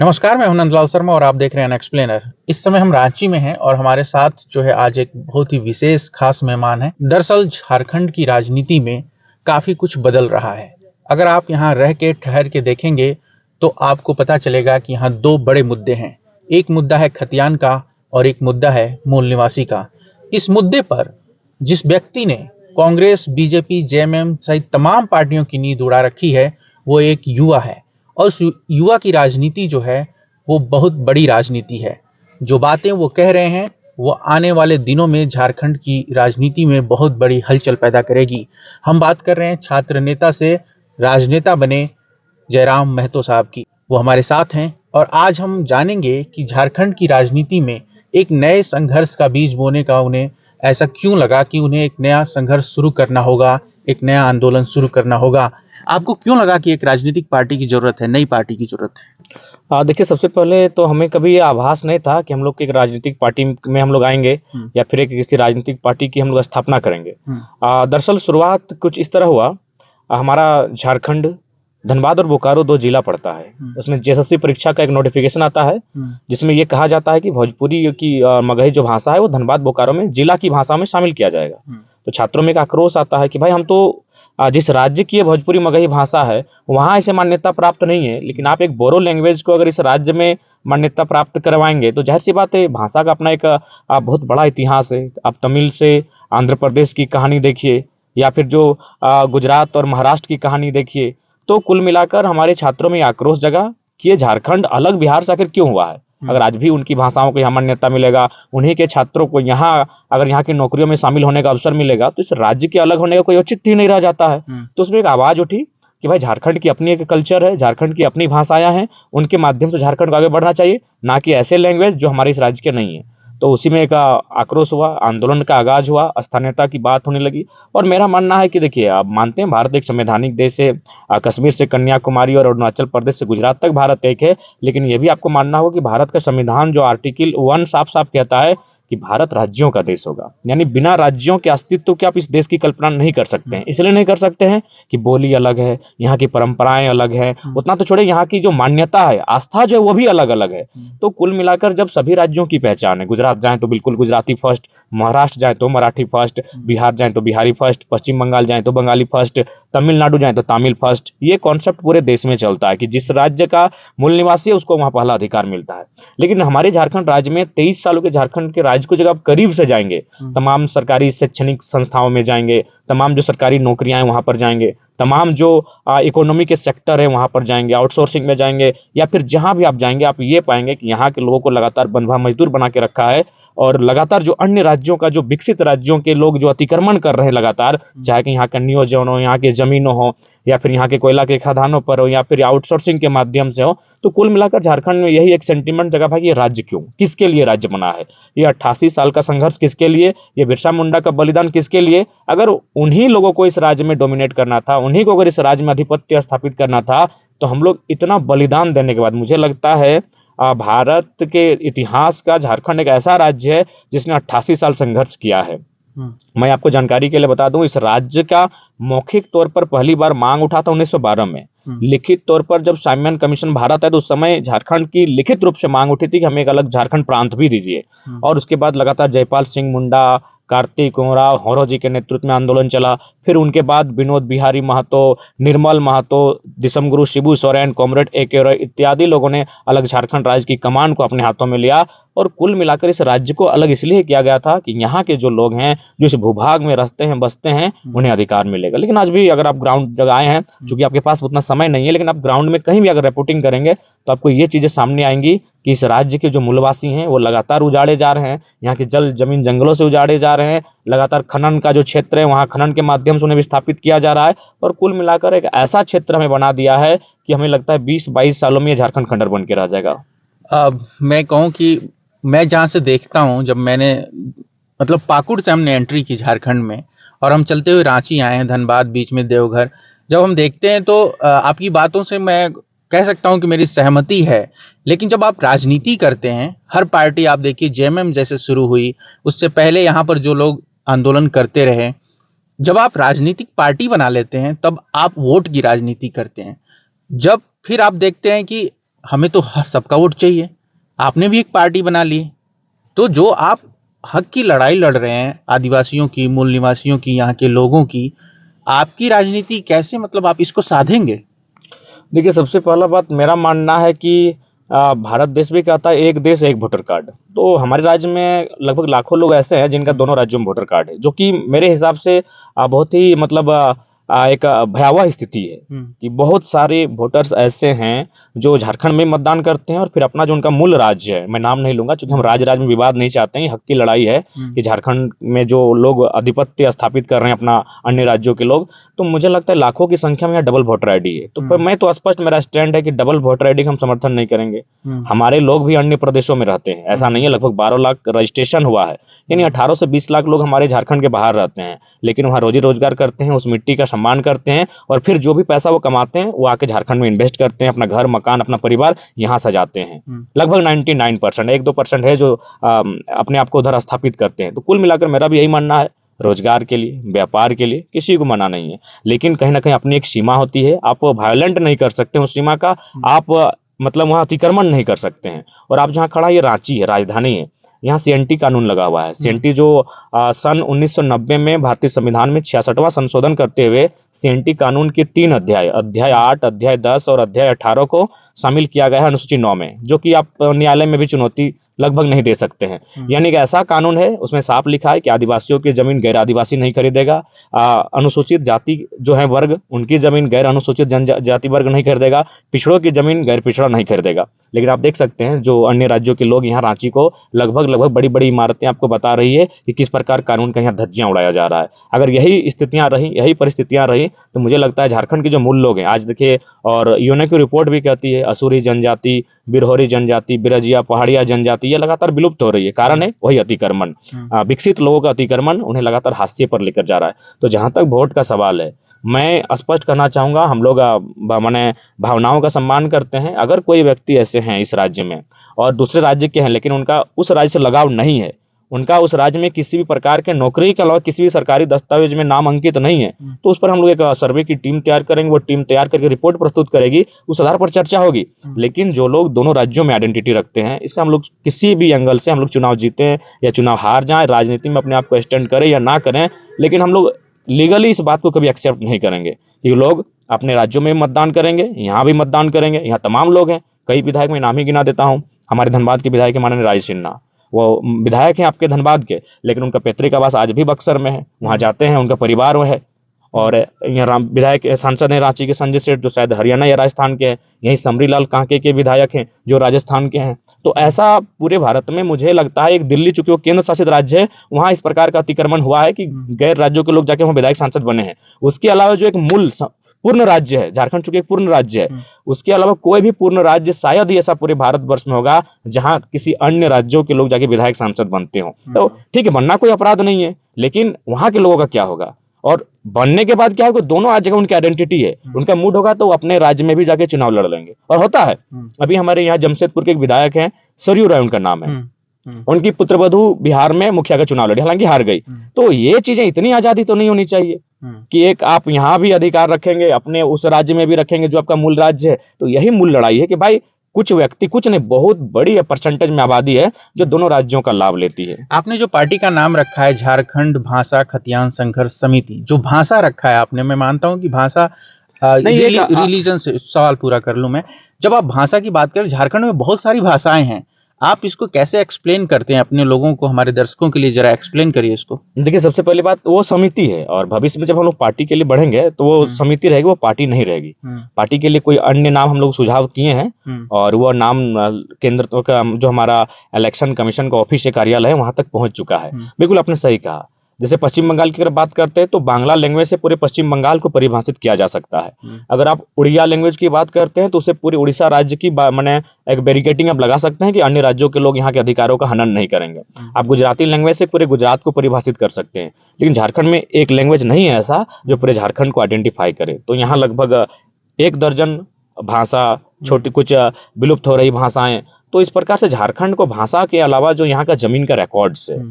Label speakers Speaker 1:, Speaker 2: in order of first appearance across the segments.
Speaker 1: नमस्कार, मैं हूं नंदलाल शर्मा और आप देख रहे हैं अनएक्सप्लेनर। इस समय हम रांची में हैं और हमारे साथ जो है आज एक बहुत ही विशेष खास मेहमान है। दरअसल झारखंड की राजनीति में काफी कुछ बदल रहा है। अगर आप यहाँ रह के ठहर के देखेंगे तो आपको पता चलेगा कि यहाँ दो बड़े मुद्दे हैं। एक मुद्दा है खतियान का और एक मुद्दा है मूल निवासी का। इस मुद्दे पर जिस व्यक्ति ने कांग्रेस, बीजेपी, जेएमएम सहित तमाम पार्टियों की नींद उड़ा रखी है, वो एक युवा है। और उस युवा की राजनीति जो है वो बहुत बड़ी राजनीति है। जो बातें वो कह रहे हैं वो आने वाले दिनों में झारखंड की राजनीति में बहुत बड़ी हलचल पैदा करेगी। हम बात कर रहे हैं छात्र नेता से राजनेता बने जयराम महतो साहब की। वो हमारे साथ हैं और आज हम जानेंगे कि झारखंड की राजनीति में एक नए संघर्ष का बीज बोने का उन्हें ऐसा क्यों लगा कि उन्हें एक नया संघर्ष शुरू करना होगा, एक नया आंदोलन शुरू करना होगा। आपको क्यों लगा कि एक राजनीतिक पार्टी की जरूरत है, नई पार्टी की जरूरत है?
Speaker 2: देखिए, सबसे पहले तो हमें कभी ये आभास नहीं था कि हम लोग एक राजनीतिक पार्टी में हम लोग आएंगे या फिर एक किसी राजनीतिक पार्टी की हम लोग स्थापना करेंगे। दरअसल शुरुआत कुछ इस तरह हुआ। हमारा झारखंड, धनबाद और बोकारो 2 जिला पड़ता है। उसमें जेएसएससी परीक्षा का एक नोटिफिकेशन आता है जिसमें ये कहा जाता है कि भोजपुरी की मगही जो भाषा है वो धनबाद बोकारो में जिला की भाषा में शामिल किया जाएगा। तो छात्रों में एक आक्रोश आता है कि भाई हम तो जिस राज्य की ये भोजपुरी मगही भाषा है वहाँ इसे मान्यता प्राप्त नहीं है, लेकिन आप एक बोरो लैंग्वेज को अगर इस राज्य में मान्यता प्राप्त करवाएंगे तो जाहिर सी बात है भाषा का अपना एक बहुत बड़ा इतिहास है। आप तमिल से आंध्र प्रदेश की कहानी देखिए या फिर जो गुजरात और महाराष्ट्र की कहानी देखिए। तो कुल मिलाकर हमारे छात्रों में आक्रोश जगा कि ये झारखंड अलग बिहार से आखिर क्यों हुआ है। अगर आज भी उनकी भाषाओं को यहाँ मान्यता मिलेगा, उन्हीं के छात्रों को यहाँ अगर यहाँ की नौकरियों में शामिल होने का अवसर मिलेगा तो इस राज्य के अलग होने का कोई औचित्य ही नहीं रह जाता है। तो उसमें एक आवाज उठी कि भाई झारखंड की अपनी एक कल्चर है, झारखंड की अपनी भाषाएं हैं, उनके माध्यम से झारखंड को आगे बढ़ना चाहिए, ना कि ऐसे लैंग्वेज जो हमारे इस राज्य के नहीं है। तो उसी में एक आक्रोश हुआ, आंदोलन का आगाज हुआ, स्थानीयता की बात होने लगी। और मेरा मानना है कि देखिए, आप मानते हैं भारत एक संवैधानिक देश है, कश्मीर से कन्याकुमारी और अरुणाचल प्रदेश से गुजरात तक भारत एक है, लेकिन यह भी आपको मानना होगा कि भारत का संविधान जो आर्टिकल 1 साफ साफ कहता है कि भारत राज्यों का देश होगा। यानी बिना राज्यों के अस्तित्व के आप इस देश की कल्पना नहीं कर सकते हैं। इसलिए नहीं कर सकते हैं कि बोली अलग है, यहाँ की परंपराएं अलग है, उतना तो छोड़े यहाँ की जो मान्यता है, आस्था जो है वो भी अलग अलग है। तो कुल मिलाकर जब सभी राज्यों की पहचान है, गुजरात जाए तो बिल्कुल गुजराती फर्स्ट, महाराष्ट्र जाए तो मराठी फर्स्ट, बिहार जाए तो बिहारी फर्स्ट, पश्चिम बंगाल जाए तो बंगाली फर्स्ट, तमिलनाडु जाए तो तमिल फर्स्ट, ये कॉन्सेप्ट पूरे देश में चलता है कि जिस राज्य का मूल निवासी है उसको वहां पहला अधिकार मिलता है। लेकिन हमारे झारखंड राज्य में 23 सालों के झारखंड के राज्य को जब आप करीब से जाएंगे, तमाम सरकारी शैक्षणिक संस्थाओं में जाएंगे, तमाम जो सरकारी नौकरियां हैं वहां पर जाएंगे, तमाम जो इकोनॉमी के सेक्टर है वहां पर जाएंगे, आउटसोर्सिंग में जाएंगे या फिर जहां भी आप जाएंगे, आप ये पाएंगे कि यहाँ के लोगों को लगातार बंधुआ मजदूर बना के रखा है। और लगातार जो अन्य राज्यों का, जो विकसित राज्यों के लोग जो अतिक्रमण कर रहे हैं लगातार, चाहे कि यहाँ का नियोजन हो, यहाँ के जमीनों हो या फिर यहाँ के कोयला के खदानों पर हो या फिर आउटसोर्सिंग के माध्यम से हो। तो कुल मिलाकर झारखंड में यही एक सेंटीमेंट जगह भाई, ये राज्य क्यों, किसके लिए राज्य बना है, ये 88 साल का संघर्ष किसके लिए, ये बिरसा मुंडा का बलिदान किसके लिए। अगर उन्हीं लोगों को इस राज्य में डोमिनेट करना था, उन्हीं को अगर इस राज्य में आधिपत्य स्थापित करना था, तो हम लोग इतना बलिदान देने के बाद मुझे लगता है भारत के इतिहास का झारखंड एक ऐसा राज्य है जिसने 88 साल संघर्ष किया है। मैं आपको जानकारी के लिए बता दूं, इस राज्य का मौखिक तौर पर पहली बार मांग उठा था 1912 में। लिखित तौर पर जब साइमन कमीशन भारत है तो उस समय झारखंड की लिखित रूप से मांग उठी थी कि हमें एक अलग झारखंड प्रांत भी दीजिए। और उसके बाद लगातार जयपाल सिंह मुंडा, कार्तिक उरांव, होरो जी के नेतृत्व में आंदोलन चला। फिर उनके बाद विनोद बिहारी महतो, निर्मल महतो, दिसमगुरु शिबू सोरेन, कॉमरेड ए.के. रॉय इत्यादि लोगों ने अलग झारखंड राज्य की कमान को अपने हाथों में लिया। और कुल मिलाकर इस राज्य को अलग इसलिए किया गया था कि यहाँ के जो लोग हैं, जो इस भूभाग में रहते हैं, बसते हैं, उन्हें अधिकार मिलेगा। लेकिन आज भी अगर आप ग्राउंड जगह आए हैं, चूंकि आपके पास उतना समय नहीं है, लेकिन आप ग्राउंड में कहीं भी अगर रिपोर्टिंग करेंगे तो आपको ये चीजें सामने आएंगी कि इस राज्य के जो मूलवासी हैं वो लगातार उजाड़े जा रहे हैं, यहाँ के जल जमीन जंगलों से उजाड़े जा रहे हैं, लगातार खनन का जो क्षेत्र है वहाँ खनन के माध्यम से उन्हें विस्थापित किया जा रहा है। और कुल मिलाकर एक ऐसा क्षेत्र हमें बना दिया है कि हमें लगता है 20-22 सालों में ये झारखंड खंडर बन के रह जाएगा।
Speaker 1: मैं कहूँ कि मैं जहाँ से देखता हूँ, जब मैंने मतलब पाकुड़ से हमने एंट्री की झारखंड में और हम चलते हुए रांची आए हैं, धनबाद, बीच में देवघर, जब हम देखते हैं तो आपकी बातों से मैं कह सकता हूं कि मेरी सहमति है। लेकिन जब आप राजनीति करते हैं, हर पार्टी आप देखिए जेएमएम जैसे शुरू हुई, उससे पहले यहाँ पर जो लोग आंदोलन करते रहे, जब आप राजनीतिक पार्टी बना लेते हैं तब आप वोट की राजनीति करते हैं। जब फिर आप देखते हैं कि हमें तो सबका वोट चाहिए, आपने भी एक पार्टी बना ली, तो जो आप हक की लड़ाई लड़ रहे हैं, आदिवासियों की, मूल निवासियों की, यहाँ के लोगों की, आपकी राजनीति कैसे, मतलब आप इसको साधेंगे?
Speaker 2: देखिए, सबसे पहला बात मेरा मानना है कि भारत देश भी कहता है एक देश एक वोटर कार्ड। तो हमारे राज्य में लगभग लाखों लोग ऐसे हैं जिनका दोनों राज्यों में वोटर कार्ड है, जो कि मेरे हिसाब से बहुत ही मतलब एक भयावह स्थिति है कि बहुत सारे वोटर्स ऐसे हैं जो झारखंड में मतदान करते हैं और फिर अपना जो उनका मूल राज्य है, मैं नाम नहीं लूंगा क्योंकि हम राज्य में विवाद नहीं चाहते हैं, हक की लड़ाई है कि झारखंड में जो लोग आधिपत्य स्थापित कर रहे हैं अपना अन्य राज्यों के लोग, तो मुझे लगता है लाखों की संख्या में यहाँ डबल वोटर आईडी है। तो मैं तो स्पष्ट मेरा स्टैंड है कि डबल वोटर आईडी का हम समर्थन नहीं करेंगे। हमारे लोग भी अन्य प्रदेशों में रहते हैं, ऐसा नहीं है, लगभग 12 लाख रजिस्ट्रेशन हुआ है, यानी 18 से 20 लाख लोग हमारे झारखंड के बाहर रहते हैं, लेकिन वहाँ रोजी रोजगार करते हैं, उस मिट्टी का सम्मान करते हैं और फिर जो भी पैसा वो कमाते हैं वो आके झारखंड में इन्वेस्ट करते हैं, अपना घर मकान अपना परिवार यहाँ सजाते हैं। लगभग 99%, 1-2% है जो अपने आप को उधर स्थापित करते हैं। तो कुल मिलाकर मेरा भी यही मानना है, रोजगार के लिए, व्यापार के लिए किसी को मना नहीं है, लेकिन कहीं ना कहीं अपनी एक सीमा होती है, आप वायलेंट नहीं कर सकते उस सीमा का, आप मतलब वहाँ अतिक्रमण नहीं कर सकते हैं। और आप जहाँ खड़ा, ये रांची है, राजधानी है, यहाँ सीएनटी कानून लगा हुआ है। सीएनटी जो सन 1990 में भारतीय संविधान में 66वां संशोधन करते हुए सीएनटी कानून के 3 अध्याय, अध्याय 8, अध्याय 10 और अध्याय 18 को शामिल किया गया है अनुसूची 9 में, जो कि आप न्यायालय में भी चुनौती लगभग नहीं दे सकते हैं। यानी कि ऐसा कानून है, उसमें साफ लिखा है कि आदिवासियों की जमीन गैर आदिवासी नहीं खरीदेगा, अनुसूचित जाति जो है वर्ग, उनकी जमीन गैर अनुसूचित जनजाति वर्ग नहीं खरीदेगा, पिछड़ों की जमीन गैर पिछड़ा नहीं खरीदेगा। लेकिन आप देख सकते हैं जो अन्य राज्यों के लोग यहाँ रांची को लगभग बड़ी बड़ी इमारतें आपको बता रही है कि किस प्रकार कानून का यहाँ धज्जियां उड़ाया जा रहा है। अगर यही स्थितियां रही, यही परिस्थितियां रही, तो मुझे लगता है झारखंड के जो मूल लोग हैं आज देखिए, और यूएनओ की रिपोर्ट भी कहती है असुरी जनजाति, बिरहोरी जनजाति, बिरजिया, पहाड़िया जनजाति ये लगातार विलुप्त हो रही है। कारण है वही अतिक्रमण, विकसित लोगों का अतिक्रमण उन्हें लगातार हाशिए पर लेकर जा रहा है। तो जहां तक वोट का सवाल है, मैं स्पष्ट करना चाहूंगा, हम लोग माने भावनाओं का सम्मान करते हैं। अगर कोई व्यक्ति ऐसे हैं इस राज्य में और दूसरे राज्य के हैं लेकिन उनका उस राज्य से लगाव नहीं है, उनका उस राज्य में किसी भी प्रकार के नौकरी के अलावा किसी भी सरकारी दस्तावेज में नाम अंकित नहीं है, तो उस पर हम लोग एक सर्वे की टीम तैयार करेंगे, वो टीम तैयार करके रिपोर्ट प्रस्तुत करेगी, उस आधार पर चर्चा होगी। लेकिन जो लोग दोनों राज्यों में आइडेंटिटी रखते हैं, इसका हम लोग किसी भी एंगल से हम लोग चुनाव जीते या चुनाव हार जाए, राजनीति में अपने आप को स्टैंड करें या ना करें, लेकिन हम लोग लीगली इस बात को कभी एक्सेप्ट नहीं करेंगे कि लोग अपने राज्यों में मतदान करेंगे, यहाँ भी मतदान करेंगे। यहाँ तमाम लोग हैं, कई विधायक मैं नाम ही गिना देता हूँ। हमारे धनबाद के विधायक माननीय राज सिन्हा, वो विधायक हैं आपके धनबाद के, लेकिन उनका पैतृक आवास आज भी बक्सर में है, वहाँ जाते हैं, उनका परिवार वो है। और यहाँ विधायक सांसद हैं रांची के संजय सेठ, जो शायद हरियाणा या राजस्थान के हैं। यहीं समरीलाल कांके के विधायक हैं जो राजस्थान के हैं। तो ऐसा पूरे भारत में मुझे लगता है, एक दिल्ली चूंकि वो केंद्र शासित राज्य है, वहाँ इस प्रकार का अतिक्रमण हुआ है कि गैर राज्यों के लोग जाके वहाँ विधायक सांसद बने हैं। उसके अलावा जो एक मूल पूर्ण राज्य है, झारखंड चूंकि एक पूर्ण राज्य है, उसके अलावा कोई भी पूर्ण राज्य शायद ही ऐसा पूरे भारतवर्ष में होगा जहां किसी अन्य राज्यों के लोग जाके विधायक सांसद बनते हो। तो ठीक है, बनना कोई अपराध नहीं है, लेकिन वहां के लोगों का क्या होगा और बनने के बाद क्या होगा, दोनों जगह उनकी आइडेंटिटी है, उनका मूड होगा तो अपने राज्य में भी जाके चुनाव लड़ लेंगे। और होता है, अभी हमारे यहाँ जमशेदपुर के एक विधायक हैं, सरयू राय उनका नाम है, उनकी पुत्रवधू बिहार में मुखिया का चुनाव लड़ी, हालांकि हार गई। तो ये चीजें, इतनी आजादी तो नहीं होनी चाहिए कि एक आप यहाँ भी अधिकार रखेंगे, अपने उस राज्य में भी रखेंगे जो आपका मूल राज्य है। तो यही मूल लड़ाई है कि भाई कुछ व्यक्ति, कुछ नहीं, बहुत बड़ी परसेंटेज में आबादी है जो दोनों राज्यों का लाभ लेती है।
Speaker 1: आपने जो पार्टी का नाम रखा है झारखंड भाषा खतियान संघर्ष समिति, जो भाषा रखा है आपने, मैं मानता हूं कि भाषा रिलीजन से सवाल पूरा कर लूं मैं, जब आप भाषा की बात करें, झारखंड में बहुत सारी भाषाएं हैं, आप इसको कैसे एक्सप्लेन करते हैं अपने लोगों को, हमारे दर्शकों के लिए जरा एक्सप्लेन करिए इसको।
Speaker 2: देखिए, सबसे पहली बात वो समिति है, और भविष्य में जब हम लोग पार्टी के लिए बढ़ेंगे तो वो समिति रहेगी, वो पार्टी नहीं रहेगी। पार्टी के लिए कोई अन्य नाम हम लोग सुझाव किए हैं और वो नाम केंद्र का जो हमारा इलेक्शन कमीशन का ऑफिस है, कार्यालय है, वहां तक पहुंच चुका है। बिल्कुल आपने सही कहा। जैसे पश्चिम बंगाल की अगर बात करते हैं तो बांग्ला लैंग्वेज से पूरे पश्चिम बंगाल को परिभाषित किया जा सकता है। अगर आप उड़िया लैंग्वेज की बात करते हैं तो उसे पूरे उड़ीसा राज्य की माने एक बैरिकेटिंग आप लगा सकते हैं कि अन्य राज्यों के लोग यहाँ के अधिकारों का हनन नहीं करेंगे। आप गुजराती लैंग्वेज से पूरे गुजरात को परिभाषित कर सकते हैं, लेकिन झारखंड में एक लैंग्वेज नहीं है ऐसा जो पूरे झारखंड को आइडेंटिफाई करे। तो यहाँ लगभग 1 दर्जन भाषा, छोटी कुछ विलुप्त हो रही भाषाएं। तो इस प्रकार से झारखंड को भाषा के अलावा जो यहाँ का जमीन का रिकॉर्ड्स है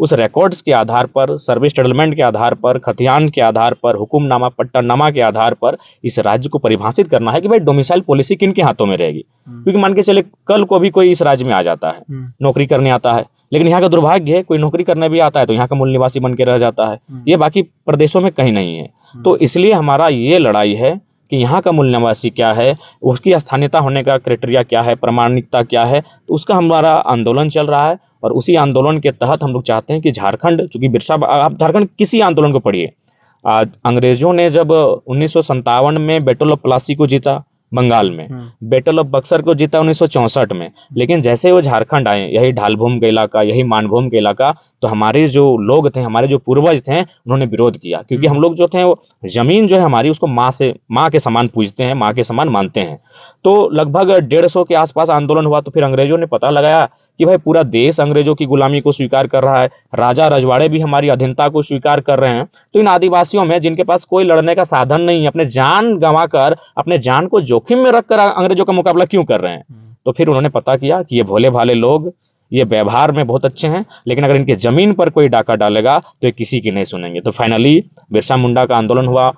Speaker 2: उस रिकॉर्ड्स के आधार पर, सर्वे सेटलमेंट के आधार पर, खतियान के आधार पर, हुकुमनामा, पट्टानामा के आधार पर इस राज्य को परिभाषित करना है कि भाई डोमिसाइल पॉलिसी किनके हाथों में रहेगी। क्योंकि मान के चले कल को भी कोई इस राज्य में आ जाता है, नौकरी करने आता है, लेकिन यहाँ का दुर्भाग्य है कोई नौकरी करने भी आता है तो यहाँ का मूल निवासी बन के रह जाता है। ये बाकी प्रदेशों में कहीं नहीं है। तो इसलिए हमारा ये लड़ाई है कि यहाँ का मूल निवासी क्या है, उसकी स्थानीयता होने का क्राइटेरिया क्या है, प्रामाणिकता क्या है, तो उसका हमारा आंदोलन चल रहा है। और उसी आंदोलन के तहत हम लोग चाहते हैं कि झारखंड, चूंकि बिरसा, आप झारखंड किसी आंदोलन को पढ़िए, अंग्रेजों ने जब 1957 में बैटल ऑफ प्लासी को जीता बंगाल में, बैटल ऑफ बक्सर को जीता 1964 में, लेकिन जैसे वो झारखंड आए, यही ढालभूम का इलाका, यही मानभूम का इलाका, तो हमारे जो लोग थे, हमारे जो पूर्वज थे, उन्होंने विरोध किया। क्योंकि हम लोग जो थे वो जमीन जो है हमारी, उसको माँ के समान पूजते हैं, माँ के समान मानते हैं। तो लगभग 150 के आसपास आंदोलन हुआ। तो फिर अंग्रेजों ने पता लगाया कि भाई पूरा देश अंग्रेजों की गुलामी को स्वीकार कर रहा है, राजा रजवाड़े भी हमारी अधीनता को स्वीकार कर रहे हैं। तो इन आदिवासियों में जिनके पास कोई लड़ने का साधन नहीं है, अपने जान गंवाकर, अपने जान को जोखिम में रखकर अंग्रेजों का मुकाबला क्यों कर रहे हैं? तो फिर उन्होंने पता किया कि ये भोले भाले लोग, ये व्यवहार में बहुत अच्छे हैं, लेकिन अगर इनके जमीन पर कोई डाका डालेगा तो ये किसी की नहीं सुनेंगे। तो फाइनली बिरसा मुंडा का आंदोलन हुआ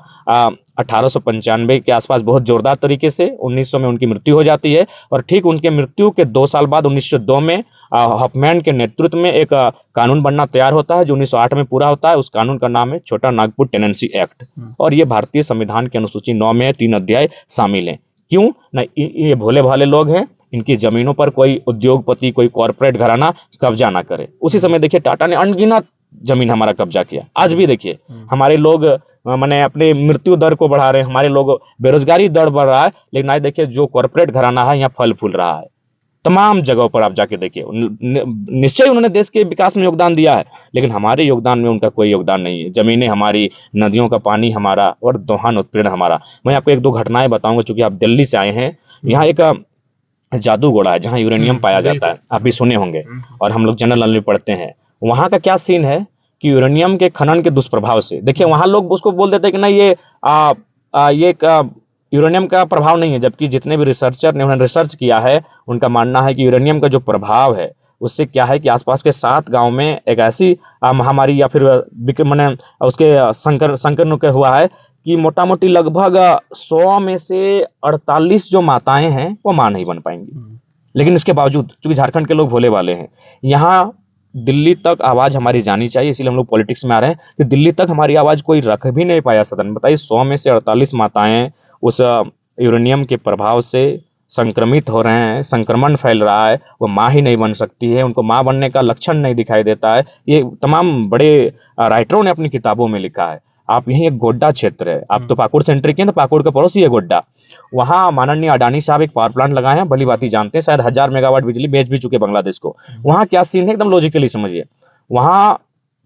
Speaker 2: 1895 के आसपास बहुत जोरदार तरीके से। 1900 में उनकी मृत्यु हो जाती है और ठीक उनके मृत्यु के 2 साल बाद 1902 में हॉफमैन के नेतृत्व में एक कानून बनना तैयार होता है जो 1908 में पूरा होता है। उस कानून का नाम है छोटा नागपुर टेनेंसी एक्ट, और ये भारतीय संविधान की अनुसूची 9 में 3 अध्याय शामिल हैं। क्यों ना, ये भोले भाले लोग हैं, इनकी जमीनों पर कोई उद्योगपति, कोई कॉर्पोरेट घराना कब्जा ना करे। उसी समय देखिए टाटा ने अनगिनत जमीन हमारा कब्जा किया। आज भी देखिए हमारे लोग माने अपने मृत्यु दर को बढ़ा रहे हैं, हमारे लोग बेरोजगारी दर बढ़ रहा है, लेकिन आज देखिए जो कॉर्पोरेट घराना है यहाँ फल फूल रहा है। तमाम जगहों पर आप जाके देखिए, निश्चय उन्होंने देश के विकास में योगदान दिया है, लेकिन हमारे योगदान में उनका कोई योगदान नहीं है। जमीनें हमारी, नदियों का पानी हमारा और दोहन उत्पीड़न हमारा। मैं आपको 1-2 घटनाएं बताऊंगा, चूंकि आप दिल्ली से आए हैं। यहाँ एक जादूगोड़ा है जहाँ यूरेनियम पाया जाता है, आप भी सुने होंगे, और हम लोग जनरल नॉलेज में पढ़ते हैं। वहाँ का क्या सीन है कि यूरेनियम के खनन के दुष्प्रभाव से, देखिए वहाँ लोग उसको बोल देते हैं कि नहीं ये यूरेनियम का प्रभाव नहीं है, जबकि जितने भी रिसर्चर ने उन्होंने रिसर्च किया है उनका मानना है कि यूरेनियम का जो प्रभाव है उससे क्या है कि आसपास के 7 गांव में एक ऐसी महामारी या फिर मैंने उसके संक्रमण के हुआ है कि मोटा मोटी लगभग 100 में से 48 जो माताएं हैं वो मां नहीं बन पाएंगी। लेकिन इसके बावजूद चूंकि झारखंड के लोग भोले वाले हैं, यहाँ दिल्ली तक आवाज हमारी जानी चाहिए, इसीलिए हम लोग पॉलिटिक्स में आ रहे हैं कि दिल्ली तक हमारी आवाज कोई रख भी नहीं पाया सदन में। बताइए 100 में से 48 माताएं उस यूरेनियम के प्रभाव से संक्रमित हो रहे हैं, संक्रमण फैल रहा है, वो माँ ही नहीं बन सकती है, उनको माँ बनने का लक्षण नहीं दिखाई देता है। ये तमाम बड़े राइटरों ने अपनी किताबों में लिखा है। आप यहीं एक गोड्डा क्षेत्र है, आप तो पाकुड़ सेंटर के हैं, तो पाकुड़ का पड़ोसी है गोड्डा। वहाँ माननीय अडानी साहब एक पावर प्लांट लगाए हैं, भली बात ही जानते हैं, शायद 1000 मेगावाट बिजली बेच भी चुके बांग्लादेश को। वहाँ क्या सीन है एकदम लॉजिकली समझिए, वहाँ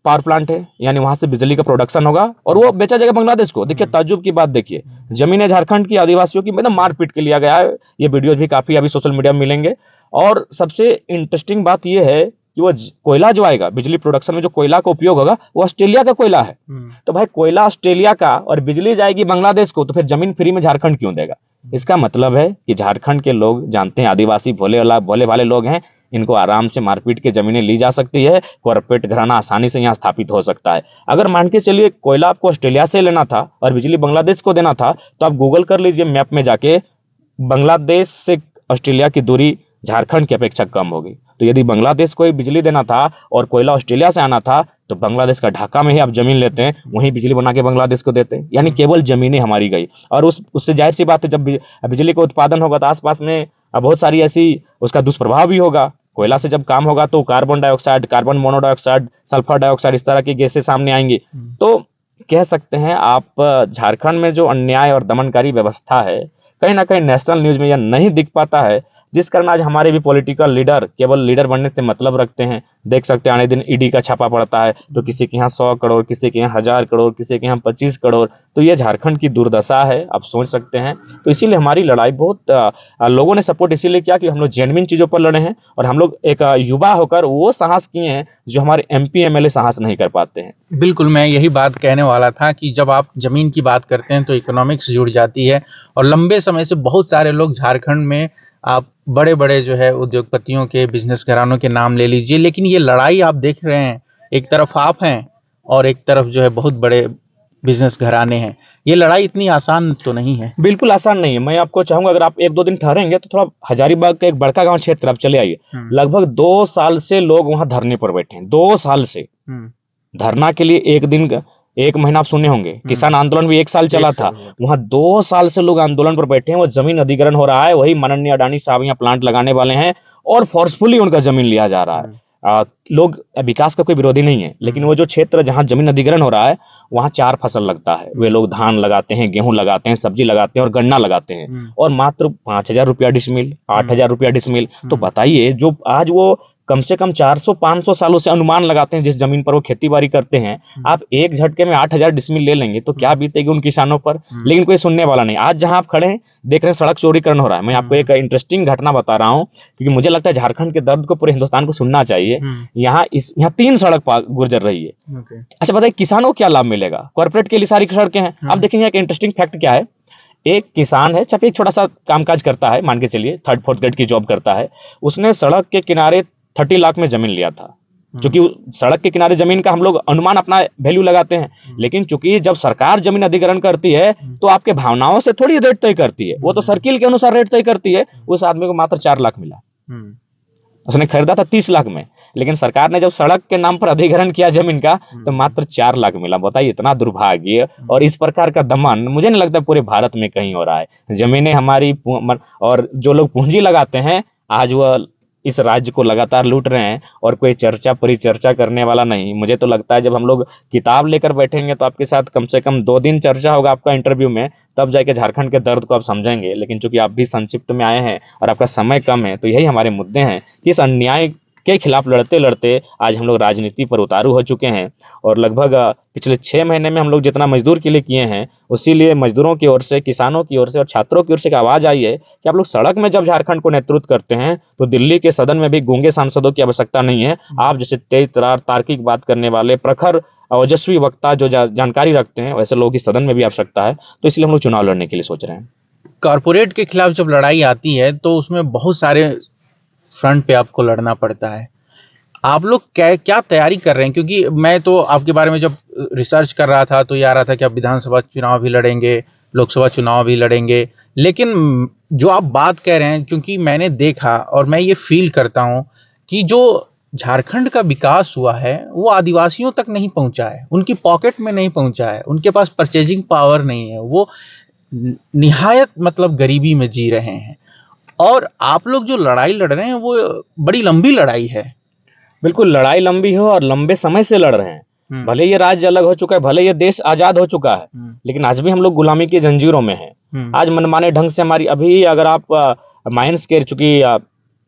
Speaker 2: पावर प्लांट है, यानी वहां से बिजली का प्रोडक्शन होगा और वो बेचा जाएगा बांग्लादेश को। देखिए ताज्जुब की बात, देखिए जमीनें झारखंड की आदिवासियों की मतलब मारपीट के लिया गया है। ये वीडियोज भी काफी अभी सोशल मीडिया में मिलेंगे। और सबसे इंटरेस्टिंग बात यह है कि वो कोयला जो आएगा बिजली प्रोडक्शन में, जो कोयला का उपयोग होगा वो ऑस्ट्रेलिया का कोयला है। तो भाई कोयला ऑस्ट्रेलिया का और बिजली जाएगी बांग्लादेश को, तो फिर जमीन फ्री में झारखंड क्यों देगा? इसका मतलब है कि झारखंड के लोग जानते हैं आदिवासी भोले वाले लोग हैं, इनको आराम से मारपीट के जमीनें ली जा सकती है, कॉर्पोरेट घराना आसानी से यहाँ स्थापित हो सकता है। अगर मान के चलिए कोयला आपको ऑस्ट्रेलिया से लेना था और बिजली बांग्लादेश को देना था, तो आप गूगल कर लीजिए मैप में जाके, बांग्लादेश से ऑस्ट्रेलिया की दूरी झारखंड की अपेक्षा कम होगी। तो यदि बांग्लादेश को बिजली देना था और कोयला ऑस्ट्रेलिया से आना था, तो बांग्लादेश का ढाका में ही आप जमीन लेते हैं, वहीं बिजली बना के बांग्लादेश को देते हैं, यानी केवल जमीनें हमारी गई। और उससे जाहिर सी बात है, जब बिजली का उत्पादन होगा तो आसपास में बहुत सारी ऐसी उसका दुष्प्रभाव भी होगा। कोयला से जब काम होगा तो carbon dioxide, carbon monodioxide, sulphur dioxide, इस तरह की गैसें सामने आएंगी। तो कह सकते हैं आप झारखंड में जो अन्याय और दमनकारी व्यवस्था है, कहीं ना कहीं नेशनल न्यूज में यह नहीं दिख पाता है, जिस कारण आज हमारे भी पॉलिटिकल लीडर केवल लीडर बनने से मतलब रखते हैं। देख सकते हैं आने दिन ईडी का छापा पड़ता है, तो किसी के यहाँ 100 करोड़, किसी के यहाँ 1000 करोड़, किसी के यहाँ 25 करोड़। तो ये झारखंड की दुर्दशा है, आप सोच सकते हैं। तो इसीलिए हमारी लड़ाई बहुत लोगों ने सपोर्ट इसीलिए किया कि हम लोग जेन्युइन चीज़ों पर लड़े हैं, और हम लोग एक युवा होकर वो साहस किए हैं जो हमारे MP MLA साहस नहीं कर पाते हैं।
Speaker 1: बिल्कुल, मैं यही बात कहने वाला था कि जब आप जमीन की बात करते हैं तो इकोनॉमिक्स जुड़ जाती है, और लंबे समय से बहुत सारे लोग झारखंड में, आप बड़े बड़े जो है उद्योगपतियों के, बिजनेस घरानों के नाम ले लीजिए, लेकिन ये लड़ाई आप देख रहे हैं एक तरफ आप हैं और एक तरफ जो है बहुत बड़े बिजनेस घराने हैं। ये लड़ाई इतनी आसान तो नहीं है।
Speaker 2: बिल्कुल आसान नहीं है। मैं आपको चाहूंगा अगर आप 1-2 दिन ठहरेंगे तो थोड़ा हजारीबाग के एक बड़का गांव क्षेत्र आप चले आइए। लगभग 2 साल से लोग वहां धरने पर बैठे हैं, 2 साल से। धरना के लिए एक दिन का 1 महीना आप सुने होंगे, किसान आंदोलन भी 1 साल चला था। वहां 2 साल से लोग आंदोलन पर बैठे हैं। वो जमीन अधिग्रहण हो रहा है, वही माननीय अडानी साहब यहाँ प्लांट लगाने वाले हैं और फोर्सफुली उनका जमीन लिया जा रहा है। लोग विकास का कोई विरोधी नहीं है, लेकिन वो जो क्षेत्र जहां जमीन अधिग्रहण हो रहा है वहां 4 फसल लगता है। वे लोग धान लगाते हैं, गेहूं लगाते हैं, सब्जी लगाते हैं और गन्ना लगाते हैं, और मात्र 5,000 रुपया डिसमिल, 8,000 रुपया डिसमिल। तो बताइए, जो आज वो कम से कम 400-500 सालों से अनुमान लगाते हैं जिस जमीन पर वो खेती बाड़ी करते हैं, आप एक झटके में 8,000 डिसमिल ले लेंगे तो क्या बीतेगी उन किसानों पर। लेकिन कोई सुनने वाला नहीं। आज जहां आप खड़े हैं देख रहे हैं सड़क चौड़ीकरण हो रहा है। मैं आपको एक इंटरेस्टिंग घटना बता रहा हूं, क्योंकि मुझे लगता है झारखंड के दर्द को पूरे हिंदुस्तान को सुनना चाहिए। यहाँ 3 सड़क गुजर रही है। अच्छा बताइए, किसानों को क्या लाभ मिलेगा? कॉर्पोरेट के लिए सारी सड़कें हैं। आप देखेंगे एक इंटरेस्टिंग फैक्ट क्या है। एक किसान है, चाहे एक छोटा सा कामकाज करता है, मान के चलिए 3rd-4th ग्रेड की जॉब करता है, उसने सड़क के किनारे 30 लाख में जमीन लिया था। क्योंकि सड़क के किनारे जमीन का हम लोग अनुमान अपना वैल्यू लगाते हैं, लेकिन चूंकि जब सरकार जमीन अधिग्रहण करती है तो आपके भावनाओं से थोड़ी रेट तय करती है, वो तो सर्किल के अनुसार रेट तय करती है। उस आदमी को मात्र 4 लाख मिला, उसने खरीदा था 30 लाख में, लेकिन सरकार ने जब सड़क के नाम पर अधिग्रहण किया जमीन का तो मात्र 4 लाख मिला। बताइए, इतना दुर्भाग्य और इस प्रकार का दमन मुझे नहीं लगता पूरे भारत में कहीं हो रहा है। जमीनें हमारी और जो लोग पूंजी लगाते हैं आज वह इस राज्य को लगातार लूट रहे हैं, और कोई चर्चा परिचर्चा करने वाला नहीं। मुझे तो लगता है जब हम लोग किताब लेकर बैठेंगे तो आपके साथ कम से कम 2 दिन चर्चा होगा आपका इंटरव्यू में, तब जाके झारखंड के दर्द को आप समझेंगे। लेकिन चूंकि आप भी संक्षिप्त में आए हैं और आपका समय कम है, तो यही हमारे मुद्दे हैं कि इस अन्याय के खिलाफ लड़ते लड़ते आज हम लोग राजनीति पर उतारू हो चुके हैं। और लगभग पिछले 6 महीने में हम लोग जितना मजदूर के लिए किए हैं, उसी लिए मजदूरों की ओर से, किसानों की ओर से और छात्रों की ओर से एक आवाज आई है कि आप लोग सड़क में जब झारखंड को नेतृत्व करते हैं तो दिल्ली के सदन में भी गूंगे सांसदों की आवश्यकता नहीं है। आप जैसे तेज तरार तार्किक बात करने वाले प्रखर ओजस्वी वक्ता जो जानकारी रखते हैं, वैसे लोगों की सदन में भी आवश्यकता है। तो इसलिए हम लोग चुनाव लड़ने के लिए सोच रहे हैं।
Speaker 1: कॉर्पोरेट के खिलाफ जब लड़ाई आती है तो उसमें बहुत सारे फ्रंट पे आपको लड़ना पड़ता है। आप लोग क्या तैयारी कर रहे हैं? क्योंकि मैं तो आपके बारे में जब रिसर्च कर रहा था तो ये आ रहा था कि आप विधानसभा चुनाव भी लड़ेंगे, लोकसभा चुनाव भी लड़ेंगे, लेकिन जो आप बात कह रहे हैं, क्योंकि मैंने देखा और मैं ये फील करता हूं कि जो झारखंड का विकास हुआ है वो आदिवासियों तक नहीं पहुंचा है, उनकी पॉकेट में नहीं पहुंचा है, उनके पास परचेजिंग पावर नहीं है, वो निहायत मतलब गरीबी में जी रहे हैं। और आप लोग जो लड़ाई लड़ रहे हैं वो बड़ी लंबी लड़ाई है।
Speaker 2: बिल्कुल, लड़ाई लंबी हो और लंबे समय से लड़ रहे हैं। भले ये राज्य अलग हो चुका है, भले ये देश आजाद हो चुका है, लेकिन आज भी हम लोग गुलामी की जंजीरों में हैं। आज मनमाने ढंग से हमारी, अभी अगर आप माइंस के, चूंकि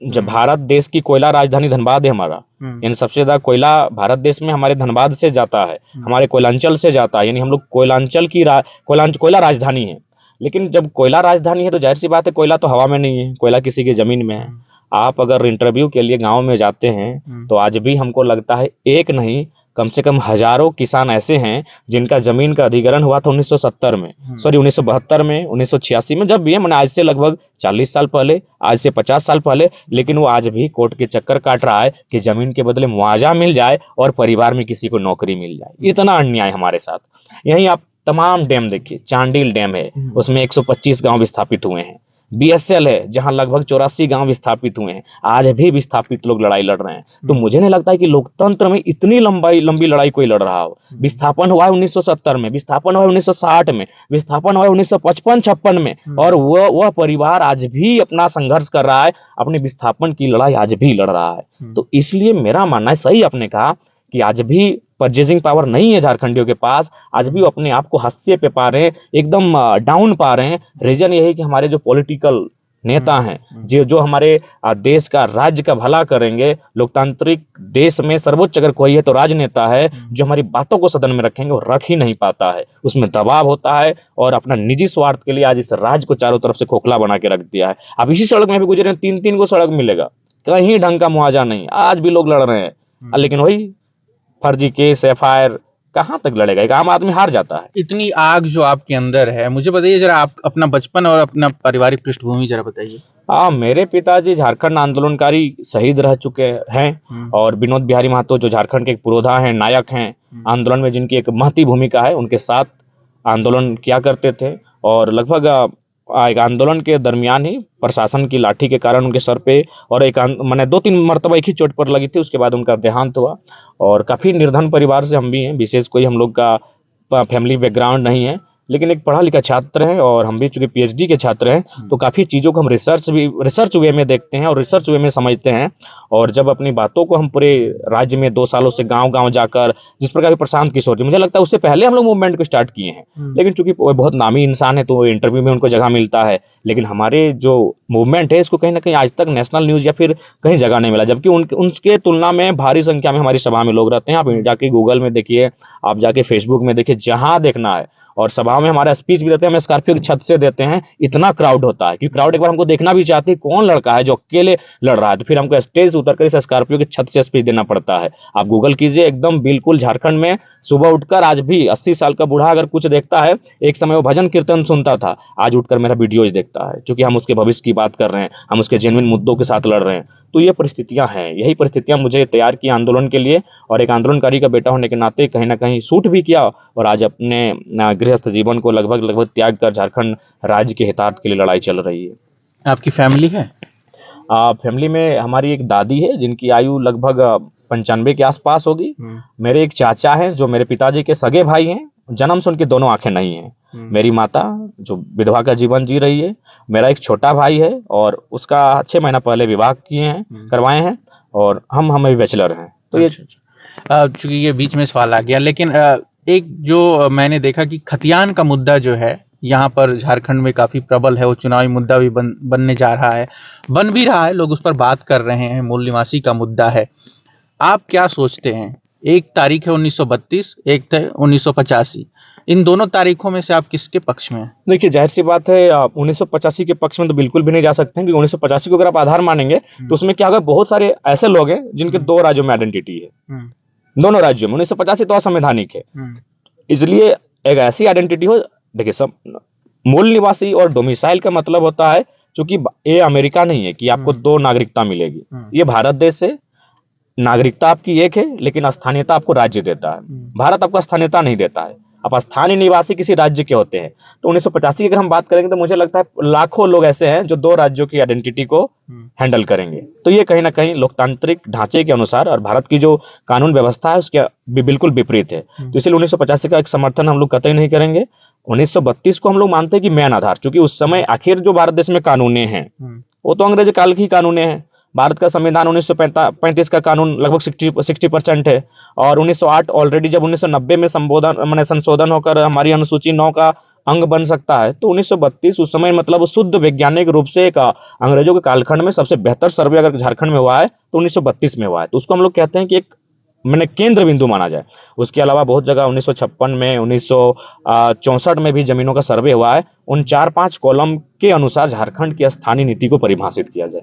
Speaker 2: जब भारत देश की कोयला राजधानी धनबाद है हमारा, यानी सबसे ज्यादा कोयला भारत देश में हमारे धनबाद से जाता है, हमारे कोयलांचल से जाता है, यानी हम लोग कोयलांचल की कोयला राजधानी है। लेकिन जब कोयला राजधानी है तो जाहिर सी बात है कोयला तो हवा में नहीं है, कोयला किसी की जमीन में है। आप अगर इंटरव्यू के लिए गांव में जाते हैं तो आज भी हमको लगता है एक नहीं, कम से कम हजारों किसान ऐसे हैं जिनका जमीन का अधिग्रहण हुआ था 1970 में, सॉरी 1972 में, 1986 में, जब भी है, मैंने आज से लगभग 40 साल पहले, आज से 50 साल पहले। लेकिन वो आज भी कोर्ट के चक्कर काट रहा है कि जमीन के बदले मुआवजा मिल जाए और परिवार में किसी को नौकरी मिल जाए। इतना अन्याय हमारे साथ। यहीं आप तमाम डैम देखिए, चांडिल डैम है, उसमें 125 गांव विस्थापित हुए हैं। BSL है जहां लगभग 84 गांव विस्थापित हुए हैं, आज भी विस्थापित लोग लड़ाई लड़ रहे हैं। तो मुझे नहीं लगता है कि लोकतंत्र में इतनी लंबी लड़ाई कोई लड़ रहा हो। विस्थापन हुआ है 1970 में, विस्थापन हुआ है 1960 में, विस्थापन हुआ है 1955-56 में, और वह परिवार आज भी अपना संघर्ष कर रहा है, अपने विस्थापन की लड़ाई आज भी लड़ रहा है। तो इसलिए मेरा मानना है, सही आपने कहा कि आज भी परचेजिंग पावर नहीं है झारखंडियों के पास, आज भी वो अपने आप को हाशिए पे पा रहे हैं, एकदम डाउन पा रहे हैं। रीजन यही कि हमारे जो पॉलिटिकल नेता हैं, जो हमारे देश का, राज्य का भला करेंगे, लोकतांत्रिक देश में सर्वोच्च अगर कोई है तो राजनेता है, जो हमारी बातों को सदन में रखेंगे, वो रख ही नहीं पाता है, उसमें दबाव होता है और अपना निजी स्वार्थ के लिए आज इस राज्य को चारों तरफ से खोखला बना के रख दिया है। अब इसी सड़क में भी गुजरे 3-3 को सड़क मिलेगा, कहीं ढंग का मुआवजा नहीं, आज भी लोग लड़ रहे हैं। लेकिन वही फर्जी केस, FIR, कहां तक लड़ेगा? एक आम आदमी हार जाता है।
Speaker 1: इतनी आग जो आपके अंदर है, मुझे बताइए जरा, आप अपना बचपन और अपना पारिवारिक पृष्ठभूमि जरा बताइए।
Speaker 2: मेरे पिताजी झारखंड आंदोलनकारी शहीद रह चुके हैं और विनोद बिहारी महतो जो झारखंड के एक पुरोधा हैं, नायक हैं, आंदोलन में जिनकी एक महती भूमिका है, उनके साथ आंदोलन किया करते थे और लगभग एक आंदोलन के दरमियान ही प्रशासन की लाठी के कारण उनके सर पे और एक मैंने 2-3 मरतबा एक ही चोट पर लगी थी, उसके बाद उनका देहांत हुआ। और काफ़ी निर्धन परिवार से हम भी हैं, विशेष कोई हम लोग का फैमिली बैकग्राउंड नहीं है, लेकिन एक पढ़ा लिखा छात्र है और हम भी चूंकि पीएचडी के छात्र हैं तो काफ़ी चीज़ों को हम रिसर्च वे में देखते हैं और रिसर्च वे में समझते हैं। और जब अपनी बातों को हम पूरे राज्य में 2 सालों से गांव-गांव जाकर, जिस प्रकार की प्रशांत किशोर जी, मुझे लगता है उससे पहले हम लोग मूवमेंट को स्टार्ट किए हैं, लेकिन चूंकि वो बहुत नामी इंसान है तो इंटरव्यू में उनको जगह मिलता है, लेकिन हमारे जो मूवमेंट है इसको कहीं ना कहीं आज तक नेशनल न्यूज़ या फिर कहीं जगह नहीं मिला, जबकि उनके तुलना में भारी संख्या में हमारी सभा में लोग रहते हैं। आप जाके गूगल में देखिए, आप जाके फेसबुक में देखिए, जहाँ देखना है, और सभा में हमारा स्पीच भी देते हैं, हम स्कॉर्पियो की छत से देते हैं, इतना क्राउड होता है कि क्राउड एक बार हमको देखना भी चाहती है कौन लड़का है जो अकेले लड़ रहा है, तो फिर हमको स्टेज से उतरकर इस स्कॉर्पियो की छत से स्पीच देना पड़ता है। आप गूगल कीजिए, एकदम बिल्कुल झारखंड में सुबह उठकर आज भी 80 साल का बूढ़ा अगर कुछ देखता है, एक समय वो भजन कीर्तन सुनता था, आज उठकर मेरा वीडियोज देखता है, क्योंकि हम उसके भविष्य की बात कर रहे हैं, हम उसके जेन्युइन मुद्दों के साथ लड़ रहे हैं। तो ये परिस्थितियां हैं, यही परिस्थितियां मुझे तैयार की आंदोलन के लिए, और एक आंदोलनकारी का बेटा होने के नाते कहीं ना कहीं सूट भी किया, और आज अपने गृहस्थ जीवन को लगभग त्याग कर झारखंड राज्य के हितार्थ के लिए लड़ाई चल रही है।
Speaker 1: आपकी फैमिली है?
Speaker 2: फैमिली में हमारी एक दादी है जिनकी आयु लगभग 95 के आसपास होगी। मेरे एक चाचा हैं जो मेरे पिताजी के सगे भाई हैं, जन्म से उनकी दोनों आंखें नहीं हैं। मेरी माता जो विधवा का जीवन जी रही है। मेरा एक छोटा भाई है और उसका 6 महीना पहले विवाह किए हैं, करवाए हैं, और हम अभी बैचलर हैं। तो ये
Speaker 1: चूंकि ये बीच में सवाल आ गया, लेकिन एक जो मैंने देखा कि खतियान का मुद्दा जो है यहाँ पर झारखंड में काफी प्रबल है, वो चुनावी मुद्दा भी बनने जा रहा है, बन भी रहा है, लोग उस पर बात कर रहे हैं, मूल निवासी का मुद्दा है। आप क्या सोचते हैं? एक तारीख है 1932, एक थे 1985, इन दोनों तारीखों में से आप किसके पक्ष में हैं?
Speaker 2: देखिए, जाहिर सी बात है, 1985 के पक्ष में तो बिल्कुल भी नहीं जा सकते हैं, क्योंकि 1985 को अगर आप आधार मानेंगे तो उसमें क्या होगा, बहुत सारे ऐसे लोग हैं जिनके 2 राज्यों में आइडेंटिटी है, दोनों राज्यों में। 1985 तो असंवैधानिक है, इसलिए एक ऐसी आइडेंटिटी हो। देखिए, सब मूल निवासी और डोमिसाइल का मतलब होता है, क्योंकि ये अमेरिका नहीं है कि आपको 2 नागरिकता मिलेगी, ये भारत देश है, नागरिकता आपकी एक है, लेकिन स्थानीयता आपको राज्य देता है। भारत आपको स्थानीयता नहीं देता है, आप स्थानीय निवासी किसी राज्य के होते हैं। तो 1985 की अगर हम बात करेंगे तो मुझे लगता है लाखों लोग ऐसे हैं जो 2 राज्यों की आइडेंटिटी को हैंडल करेंगे। तो ये कहीं ना कहीं लोकतांत्रिक ढांचे के अनुसार और भारत की जो कानून व्यवस्था है उसके बिल्कुल विपरीत है। तो इसलिए 1985 का एक समर्थन हम लोग कतई नहीं करेंगे। 1932 को हम लोग मानते हैं कि मेन आधार, क्योंकि उस समय आखिर जो भारत देश में कानूनें हैं वो तो अंग्रेज काल की कानूनें हैं। भारत का संविधान 1935 का कानून लगभग 60% है, और 1908 ऑलरेडी जब 1990 में संशोधन होकर हमारी अनुसूची 9 का अंग बन सकता है, तो 1932 उस समय मतलब शुद्ध वैज्ञानिक रूप से एक अंग्रेजों के कालखंड में सबसे बेहतर सर्वे अगर झारखंड में हुआ है तो 1932 में हुआ है। तो उसको हम लोग कहते हैं कि एक केंद्र बिंदु माना जाए। उसके अलावा बहुत जगह 1956 में, 1964 में भी जमीनों का सर्वे हुआ है। उन 4-5 कॉलम के अनुसार झारखंड की स्थानीय नीति को परिभाषित किया जाए।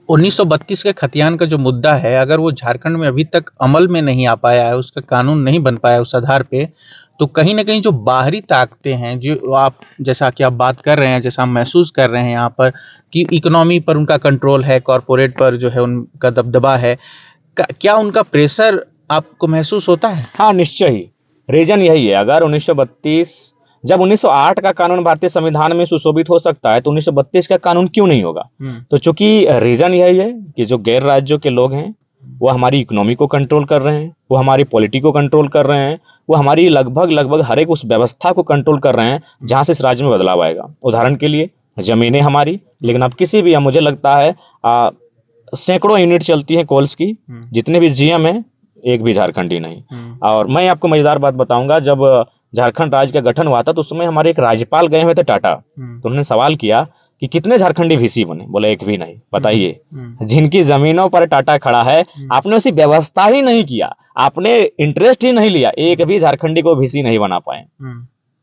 Speaker 1: 1932 के खतियान का जो मुद्दा है, अगर वो झारखंड में अभी तक अमल में नहीं आ पाया है, उसका कानून नहीं बन पाया उस आधार पे, तो कहीं ना कहीं जो बाहरी ताकतें हैं, जो आप जैसा कि आप बात कर रहे हैं, जैसा हम महसूस कर रहे हैं यहाँ पर कि इकोनॉमी पर उनका कंट्रोल है, कॉरपोरेट पर जो है उनका दबदबा है, क्या उनका प्रेशर आपको महसूस होता है?
Speaker 2: हाँ, निश्चय ही। रीजन यही है, अगर 1932 जब 1908 का कानून भारतीय संविधान में सुशोभित हो सकता है तो 1932 का कानून क्यों नहीं होगा? तो चूंकि रीजन यही है कि जो गैर राज्यों के लोग हैं वो हमारी इकोनॉमी को कंट्रोल कर रहे हैं, वो हमारी पॉलिटी को कंट्रोल कर रहे हैं, वो हमारी लगभग हर एक उस व्यवस्था को कंट्रोल कर रहे हैं जहां से इस राज्य में बदलाव आएगा। उदाहरण के लिए जमीनें हमारी, लेकिन अब किसी भी, मुझे लगता है सैकड़ों यूनिट चलती है कोल्स की, जितने भी जीएम है एक भी झारखंडी नहीं। और मैं आपको मजेदार बात बताऊंगा, जब झारखंड राज्य का गठन हुआ था तो उस समय हमारे एक राज्यपाल गए हुए थे टाटा, तो उन्होंने सवाल किया कि कितने झारखंडी वीसी बने? बोले एक भी नहीं। बताइए, जिनकी जमीनों पर टाटा खड़ा है, आपने उसी व्यवस्था ही नहीं किया, आपने इंटरेस्ट ही नहीं लिया, एक भी झारखंडी को वीसी नहीं बना पाए।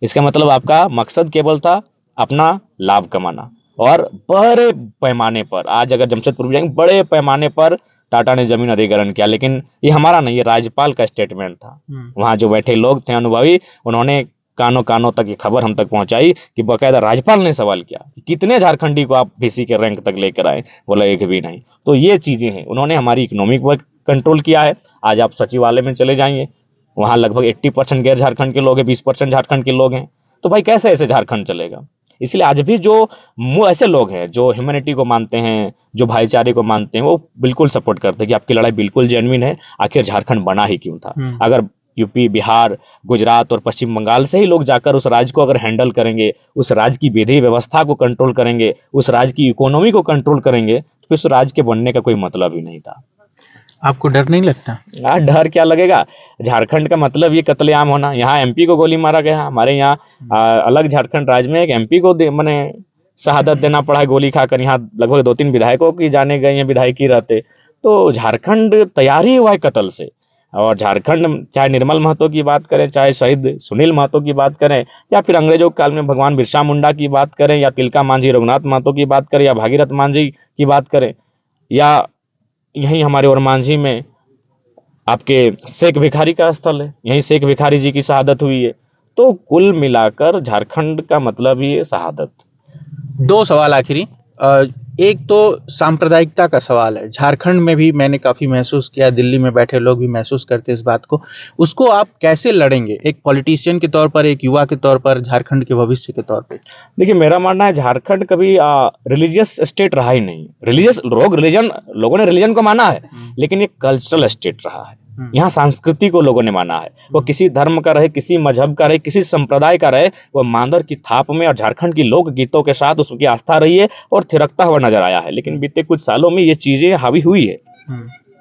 Speaker 2: इसका मतलब आपका मकसद केवल था अपना लाभ कमाना। और बड़े पैमाने पर, आज अगर जमशेदपुर जाएंगे, बड़े पैमाने पर टाटा ने जमीन अधिग्रहण किया। लेकिन ये हमारा नहीं, ये राज्यपाल का स्टेटमेंट था। वहां जो बैठे लोग थे अनुभवी, उन्होंने कानों कानों तक ये खबर हम तक पहुंचाई कि बकायदा राज्यपाल ने सवाल किया कि कितने झारखंडी को आप बीसी के रैंक तक लेकर आए, बोला एक भी नहीं। तो ये चीजें हैं, उन्होंने हमारी इकोनॉमिक वर्क कंट्रोल किया है। आज आप सचिवालय में चले जाइए, वहां लगभग 80% गैर झारखंड के लोग हैं, 20% झारखंड के लोग हैं। तो भाई कैसे ऐसे झारखंड चलेगा? इसलिए आज भी जो ऐसे लोग हैं जो ह्यूमैनिटी को मानते हैं, जो भाईचारे को मानते हैं, वो बिल्कुल सपोर्ट करते हैं कि आपकी लड़ाई बिल्कुल जेन्युइन है। आखिर झारखंड बना ही क्यों था? अगर यूपी, बिहार, गुजरात और पश्चिम बंगाल से ही लोग जाकर उस राज्य को अगर हैंडल करेंगे, उस राज्य की विधि व्यवस्था को कंट्रोल करेंगे, उस राज्य की इकोनॉमी को कंट्रोल करेंगे, तो उस राज्य के बनने का कोई मतलब ही नहीं था।
Speaker 1: आपको डर नहीं लगता?
Speaker 2: डर क्या लगेगा? झारखंड का मतलब ये कत्लेआम होना। यहाँ एमपी को गोली मारा गया, हमारे यहाँ अलग झारखंड राज्य में एक एमपी को मैंने शहादत देना पड़ा है गोली खाकर। यहाँ लगभग 2-3 विधायकों की जाने गई हैं, विधायकी रहते। तो झारखंड तैयार ही हुआ है कत्ल से। और झारखंड, चाहे निर्मल महतो की बात करें, चाहे शहीद सुनील महतो की बात करें, या फिर अंग्रेजों के काल में भगवान बिरसा मुंडा की बात करें, या तिलका मांझी रघुनाथ महतो की बात करें, या भागीरथ मांझी की बात करें, या यहीं हमारे और मांझी में आपके शेख भिखारी का स्थल है, यहीं शेख भिखारी जी की शहादत हुई है। तो कुल मिलाकर झारखंड का मतलब ही है शहादत।
Speaker 1: 2 सवाल आखिरी। एक तो सांप्रदायिकता का सवाल है। झारखंड में भी मैंने काफी महसूस किया, दिल्ली में बैठे लोग भी महसूस करते हैं इस बात को। उसको आप कैसे लड़ेंगे, एक पॉलिटिशियन के तौर पर, एक युवा के तौर पर, झारखंड के भविष्य के तौर पे?
Speaker 2: देखिए, मेरा मानना है झारखंड कभी रिलीजियस स्टेट रहा ही नहीं। लोगों ने रिलीजन को माना है, लेकिन ये कल्चरल स्टेट रहा है। यहाँ संस्कृति को लोगों ने माना है। वो किसी धर्म का रहे, किसी मजहब का रहे, किसी संप्रदाय का रहे, वो मांदर की थाप में और झारखंड की लोक गीतों के साथ उसकी आस्था रही है और थिरकता हुआ नजर आया है। लेकिन बीते कुछ सालों में ये चीजें हावी हुई है,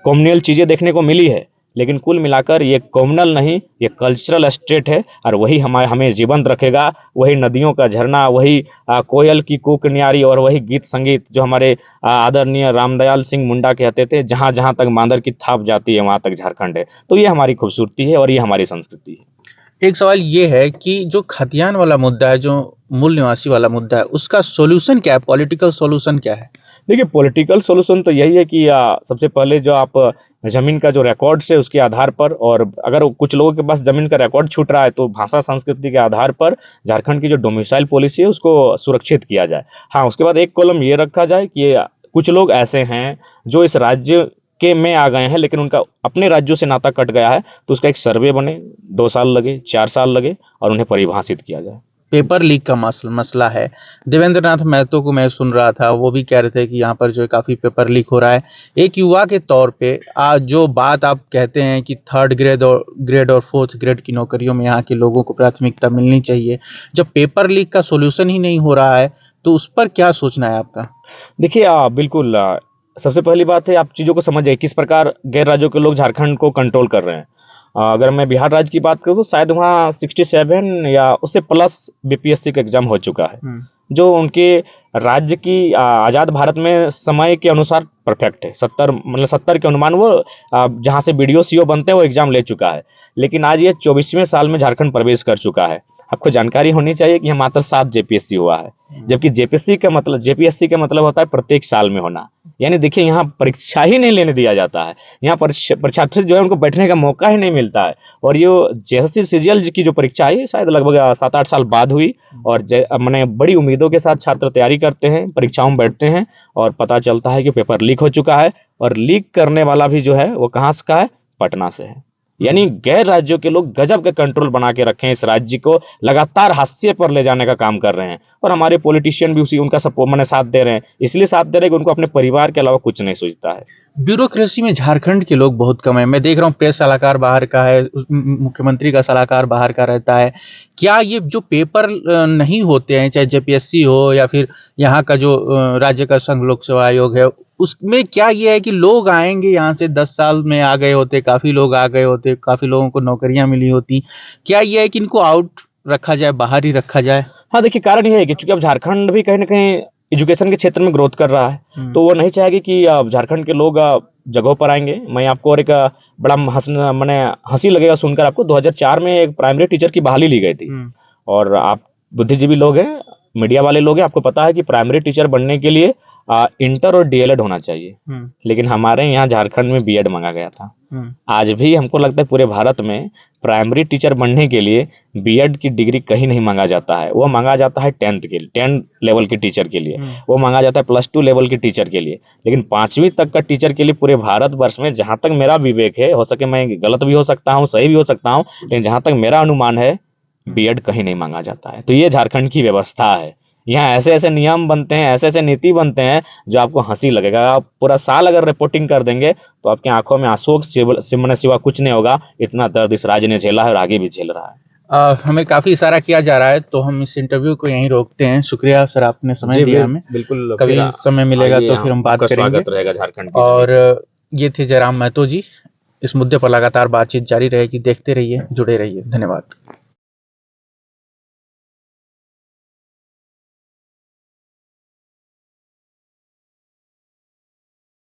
Speaker 2: कॉम्युनल चीजें देखने को मिली है। लेकिन कुल मिलाकर ये कॉम्युनल नहीं, ये कल्चरल स्टेट है, और वही हमें जीवंत रखेगा। वही नदियों का झरना, वही कोयल की कूक न्यारी और वही गीत संगीत जो हमारे आदरणीय रामदयाल सिंह मुंडा कहते थे, जहाँ जहाँ तक मांदर की थाप जाती है वहाँ तक झारखंड है। तो ये हमारी खूबसूरती है और ये हमारी संस्कृति है।
Speaker 1: एक सवाल ये है कि जो खतियान वाला मुद्दा है, जो मूल निवासी वाला मुद्दा है, उसका सॉल्यूशन क्या है? पॉलिटिकल सॉल्यूशन क्या है?
Speaker 2: देखिए, पॉलिटिकल सॉल्यूशन तो यही है कि सबसे पहले जो आप जमीन का जो रिकॉर्ड्स है उसके आधार पर, और अगर कुछ लोगों के पास जमीन का रिकॉर्ड छूट रहा है तो भाषा संस्कृति के आधार पर झारखंड की जो डोमिसाइल पॉलिसी है उसको सुरक्षित किया जाए। हाँ, उसके बाद एक कॉलम ये रखा जाए कि कुछ लोग ऐसे हैं जो इस राज्य के में आ गए हैं लेकिन उनका अपने राज्यों से नाता कट गया है, तो उसका एक सर्वे बने, 2 साल लगे, 4 साल लगे, और उन्हें परिभाषित किया जाए।
Speaker 1: पेपर लीक का मसला है। देवेंद्र नाथ महतो को मैं सुन रहा था, वो भी कह रहे थे कि यहाँ पर जो है काफी पेपर लीक हो रहा है। एक युवा के तौर पे आज जो बात आप कहते हैं कि 3rd ग्रेड और 4th ग्रेड की नौकरियों में यहाँ के लोगों को प्राथमिकता मिलनी चाहिए, जब पेपर लीक का सोल्यूशन ही नहीं हो रहा है, तो उस पर क्या सोचना है आपका?
Speaker 2: देखिए, बिल्कुल, सबसे पहली बात है आप चीज़ों को समझिए किस प्रकार गैर राज्यों के लोग झारखंड को कंट्रोल कर रहे हैं। अगर मैं बिहार राज्य की बात करूँ तो शायद वहाँ 67 या उससे प्लस बीपीएससी का एग्जाम हो चुका है, जो उनके राज्य की आज़ाद भारत में समय के अनुसार परफेक्ट है। 70 के अनुमान वो जहाँ से बीडीओ सीओ बनते हैं वो एग्जाम ले चुका है। लेकिन आज ये 24वें साल में झारखंड प्रवेश कर चुका है। आपको जानकारी होनी चाहिए कि मात्र 7 जेपीएससी हुआ है, जबकि जेपीएससी का मतलब होता है प्रत्येक साल में होना। यानी देखिए, यहाँ परीक्षा ही नहीं लेने दिया जाता है, यहाँ परीक्षार्थी जो है उनको बैठने का मौका ही नहीं मिलता है। और ये जेएसएससी सीजीएल की जो परीक्षा है शायद लगभग 7-8 साल बाद हुई, और मैंने बड़ी उम्मीदों के साथ छात्र तैयारी करते हैं, परीक्षाओं में बैठते हैं, और पता चलता है कि पेपर लीक हो चुका है। और लीक करने वाला भी जो है वो कहाँ से का है? पटना से है। यानी गैर राज्यों के लोग गजब के कंट्रोल बना के रखे हैं, इस राज्य को लगातार हाशिए पर ले जाने का काम कर रहे हैं। और हमारे पॉलिटिशियन भी उनका सपोर्ट मैंने साथ दे रहे हैं, इसलिए साथ दे रहे हैं कि उनको अपने परिवार के अलावा कुछ नहीं सोचता है।
Speaker 1: ब्यूरोक्रेसी में झारखंड के लोग बहुत कम है। मैं देख रहा हूँ प्रेस सलाहकार बाहर का है, मुख्यमंत्री का सलाहकार बाहर का रहता है। क्या ये जो पेपर नहीं होते हैं, चाहे जेपीएससी हो या फिर यहाँ का जो राज्य का संघ लोक सेवा आयोग है, उसमें क्या ये है कि लोग आएंगे यहाँ से 10 साल में आ गए होते, काफी लोग आ गए होते, काफी लोगों को नौकरियां मिली होती, क्या ये है कि इनको आउट रखा जाए, बाहर ही रखा जाए?
Speaker 2: हाँ, देखिए, कारण ये है कि चूंकि अब झारखंड भी कहीं ना कहीं एजुकेशन के क्षेत्र में ग्रोथ कर रहा है, तो वो नहीं चाहेगी कि झारखंड के लोग जगहों पर आएंगे। मैं आपको और एक बड़ा हंसी लगेगा सुनकर आपको, 2004 में एक प्राइमरी टीचर की बहाली ली गई थी। और आप बुद्धिजीवी लोग हैं, मीडिया वाले लोग हैं, आपको पता है कि प्राइमरी टीचर बनने के लिए इंटर और डीएलएड होना चाहिए। लेकिन हमारे यहाँ झारखंड में बीएड मांगा गया था। आज भी हमको लगता है पूरे भारत में प्राइमरी टीचर बनने के लिए बीएड की डिग्री कहीं नहीं मांगा जाता है, वो मांगा जाता है 10th लेवल के टीचर के लिए, वो मांगा जाता है +2 लेवल के टीचर के लिए। लेकिन 5वीं तक का टीचर के लिए पूरे भारतवर्ष में, जहां तक मेरा विवेक है, हो सके मैं गलत भी हो सकता हूं, सही भी हो सकता हूं, लेकिन जहां तक मेरा अनुमान है, बीएड कहीं नहीं मांगा जाता है। तो ये झारखंड की व्यवस्था है। यहाँ ऐसे ऐसे नियम बनते हैं, ऐसे ऐसे नीति बनते हैं जो आपको हंसी लगेगा। आप पूरा साल अगर रिपोर्टिंग कर देंगे तो आपकी आंखों में आंसुओं के सिवा कुछ नहीं होगा। इतना दर्द इस राज्य ने झेला है और आगे भी झेल रहा है।
Speaker 1: हमें काफी इशारा किया जा रहा है, तो हम इस इंटरव्यू को यहीं रोकते हैं। शुक्रिया सर, आपने समय दिया हमें।
Speaker 2: बिल्कुल,
Speaker 1: कभी समय मिलेगा तो फिर हम बात करेंगे।
Speaker 2: स्वागत रहेगा झारखंड की
Speaker 1: और ये थे जयराम महतो जी। इस मुद्दे पर लगातार बातचीत जारी रहेगी। देखते रहिए, जुड़े रहिए। धन्यवाद।